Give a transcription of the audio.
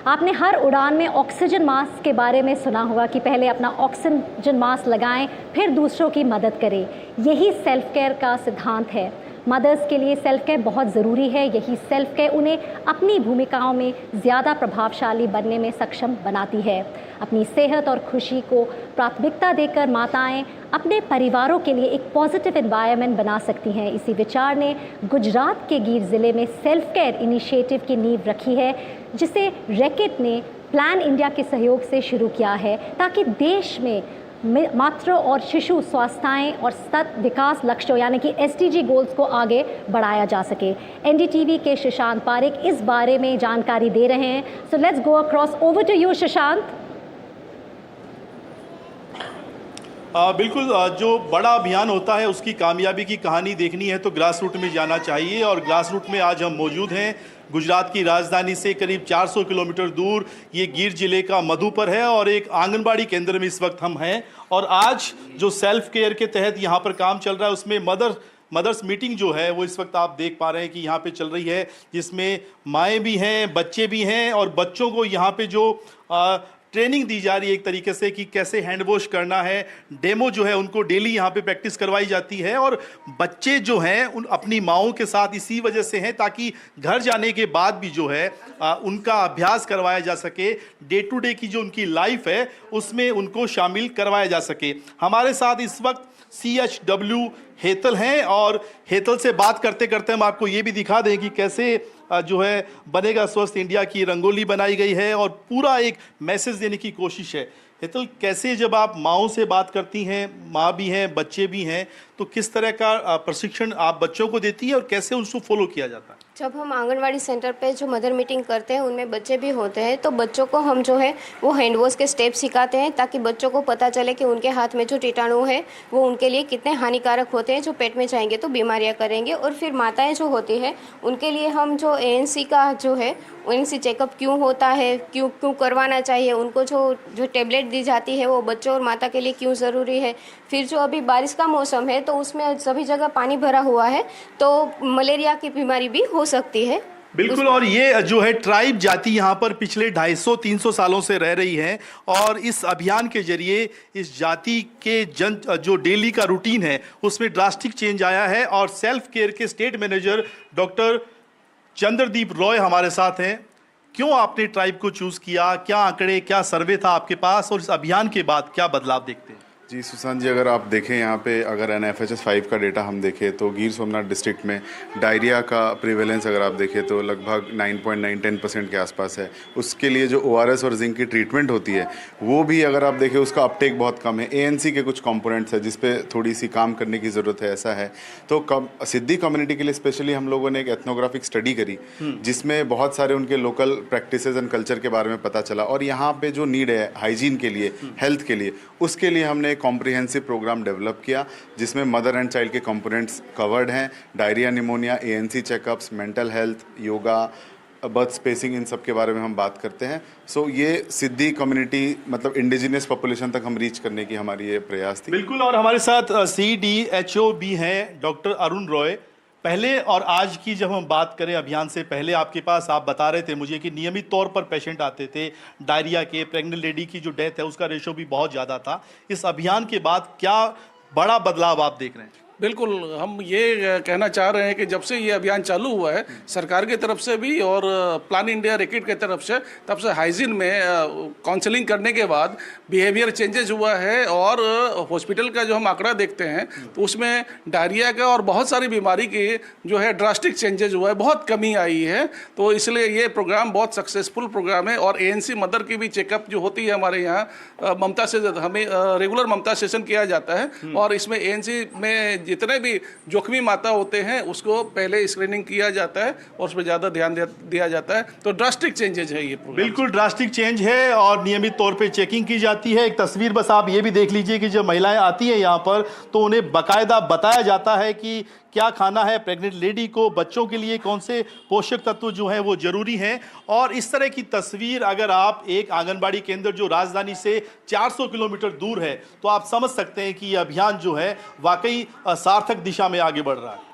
आपने हर उड़ान में ऑक्सीजन मास्क के बारे में सुना होगा कि पहले अपना ऑक्सीजन मास्क लगाएं, फिर दूसरों की मदद करें। यही सेल्फ केयर का सिद्धांत है। मदर्स के लिए सेल्फ केयर बहुत ज़रूरी है। यही सेल्फ केयर उन्हें अपनी भूमिकाओं में ज़्यादा प्रभावशाली बनने में सक्षम बनाती है। अपनी सेहत और खुशी को प्राथमिकता देकर माताएं अपने परिवारों के लिए एक पॉजिटिव एनवायरनमेंट बना सकती हैं। इसी विचार ने गुजरात के गीर ज़िले में सेल्फ केयर इनिशिएटिव की नींव रखी है, जिसे रैकेट ने प्लान इंडिया के सहयोग से शुरू किया है, ताकि देश में मातृ और शिशु स्वास्थ्य और सतत विकास लक्ष्यों यानी कि SDG गोल्स को आगे बढ़ाया जा सके। NDTV के शशांक पारेख इस बारे में जानकारी दे रहे हैं। So let's go across over to you Shashank. बिल्कुल, जो बड़ा अभियान होता है उसकी कामयाबी की कहानी देखनी है तो ग्रास रूट में जाना चाहिए, और ग्रास रूट में आज हम मौजूद हैं। गुजरात की राजधानी से करीब 400 किलोमीटर दूर ये गीर जिले का मधुपर है, और एक आंगनबाड़ी केंद्र में इस वक्त हम हैं। और आज जो सेल्फ केयर के तहत यहाँ पर काम चल रहा है उसमें मदर्स मीटिंग जो है वो इस वक्त आप देख पा रहे हैं कि यहाँ पे चल रही है, जिसमें माएँ भी हैं, बच्चे भी हैं, और बच्चों को यहाँ पे जो ट्रेनिंग दी जा रही है एक तरीके से कि कैसे हैंड वॉश करना है। डेमो जो है उनको डेली यहाँ पे प्रैक्टिस करवाई जाती है, और बच्चे जो हैं उन अपनी माओं के साथ इसी वजह से हैं ताकि घर जाने के बाद भी जो है उनका अभ्यास करवाया जा सके। डे टू डे की जो उनकी लाइफ है उसमें उनको शामिल करवाया जा सके। हमारे साथ इस वक्त CHW हेतल हैं, और हेतल से बात करते करते हम आपको ये भी दिखा दें कि कैसे जो है बनेगा स्वस्थ इंडिया की रंगोली बनाई गई है, और पूरा एक मैसेज देने की कोशिश है। हेतल, कैसे जब आप माँओं से बात करती हैं, माँ भी हैं बच्चे भी हैं, तो किस तरह का प्रशिक्षण आप बच्चों को देती है और कैसे उसको फॉलो किया जाता है? जब हम आंगनवाड़ी सेंटर पे जो मदर मीटिंग करते हैं उनमें बच्चे भी होते हैं, तो बच्चों को हम जो है वो हैंड वॉश के स्टेप सिखाते हैं, ताकि बच्चों को पता चले कि उनके हाथ में जो कीटाणु है वो उनके लिए कितने हानिकारक होते हैं, जो पेट में जाएंगे तो बीमारियां करेंगे। और फिर माताएं जो होती है उनके लिए हम जो ANC का जो है ANC चेकअप क्यों होता है, क्यों करवाना चाहिए, उनको जो टेबलेट दी जाती है वो बच्चों और माता के लिए क्यों ज़रूरी है। फिर जो अभी बारिश का मौसम है तो उसमें सभी जगह पानी भरा हुआ है, तो मलेरिया की बीमारी भी हो सकती है। बिल्कुल, और ये जो है ट्राइब जाति यहाँ पर पिछले 250-300 सालों से रह रही है, और इस अभियान के जरिए इस जाति के जो डेली का रूटीन है उसमें ड्रास्टिक चेंज आया है। और सेल्फ केयर के state manager doctor Chandradeep Roy हमारे साथ हैं। क्यों आपने ट्राइब को चूज़ किया, क्या आंकड़े, क्या सर्वे था आपके पास, और इस अभियान के बाद क्या बदलाव देखते हैं? जी सुशांत जी, अगर आप देखें यहाँ पे, अगर NFHS 5 का डेटा हम देखें तो गिर सोमनाथ डिस्ट्रिक्ट में डायरिया का प्रिवेलेंस अगर आप देखें तो लगभग 9.9-10% के आसपास है। उसके लिए जो ORS और जिंक की ट्रीटमेंट होती है वो भी अगर आप देखें उसका अपटेक बहुत कम है। ANC के कुछ कंपोनेंट्स है जिस पे थोड़ी सी काम करने की ज़रूरत है, ऐसा है। तो सिद्धी कम्युनिटी के लिए स्पेशली हम लोगों ने एक एथनोग्राफिक स्टडी करी जिसमें बहुत सारे उनके लोकल प्रैक्टिसेस एंड कल्चर के बारे में पता चला, और यहाँ पर जो नीड है हाइजीन के लिए, हेल्थ के लिए, उसके लिए हमने कॉम्प्रिहेंसिव प्रोग्राम डेवलप किया जिसमें मदर एंड चाइल्ड के कंपोनेंट्स कवर्ड हैं। Diarrhoea, pneumonia, ANC checkups, mental health, yoga, birth spacing, इन सब के बारे में हम बात करते हैं। सो ये सिद्धि कम्युनिटी मतलब इंडिजिनियस पॉपुलेशन तक हम रीच करने की हमारी ये प्रयास थी। बिल्कुल, और हमारे साथ CDHO भी हैं डॉक्टर अरुण रॉय। पहले और आज की जब हम बात करें अभियान से पहले, आपके पास आप बता रहे थे मुझे कि नियमित तौर पर पेशेंट आते थे डायरिया के, प्रेग्नेंट लेडी की जो डेथ है उसका रेशो भी बहुत ज़्यादा था। इस अभियान के बाद क्या बड़ा बदलाव आप देख रहे हैं? बिल्कुल, हम ये कहना चाह रहे हैं कि जब से ये अभियान चालू हुआ है सरकार की तरफ से भी और प्लान इंडिया रैकेट की तरफ से, तब से हाइजीन में काउंसलिंग करने के बाद बिहेवियर चेंजेस हुआ है। और हॉस्पिटल का जो हम आंकड़ा देखते हैं तो उसमें डायरिया का और बहुत सारी बीमारी की जो है ड्रास्टिक चेंजेस हुआ है, बहुत कमी आई है। तो इसलिए ये प्रोग्राम बहुत सक्सेसफुल प्रोग्राम है। और ANC मदर की भी चेकअप जो होती है हमारे यहाँ ममता से, हमें रेगुलर ममता सेशन किया जाता है, और इसमें ANC में जितने भी जोखिमी माता होते हैं उसको पहले स्क्रीनिंग किया जाता है और उस पर ज़्यादा ध्यान दिया जाता है। तो ड्रास्टिक चेंजेज है ये प्रोग्राम। बिल्कुल ड्रास्टिक चेंज है, और नियमित तौर पे चेकिंग की जाती है। एक तस्वीर बस आप ये भी देख लीजिए कि जब महिलाएं आती हैं यहाँ पर तो उन्हें बाकायदा बताया जाता है कि क्या खाना है, प्रेग्नेंट लेडी को, बच्चों के लिए कौन से पोषक तत्व जो हैं वो जरूरी हैं। और इस तरह की तस्वीर अगर आप एक आंगनबाड़ी केंद्र जो राजधानी से 400 किलोमीटर दूर है तो आप समझ सकते हैं कि ये अभियान जो है वाकई सार्थक दिशा में आगे बढ़ रहा है।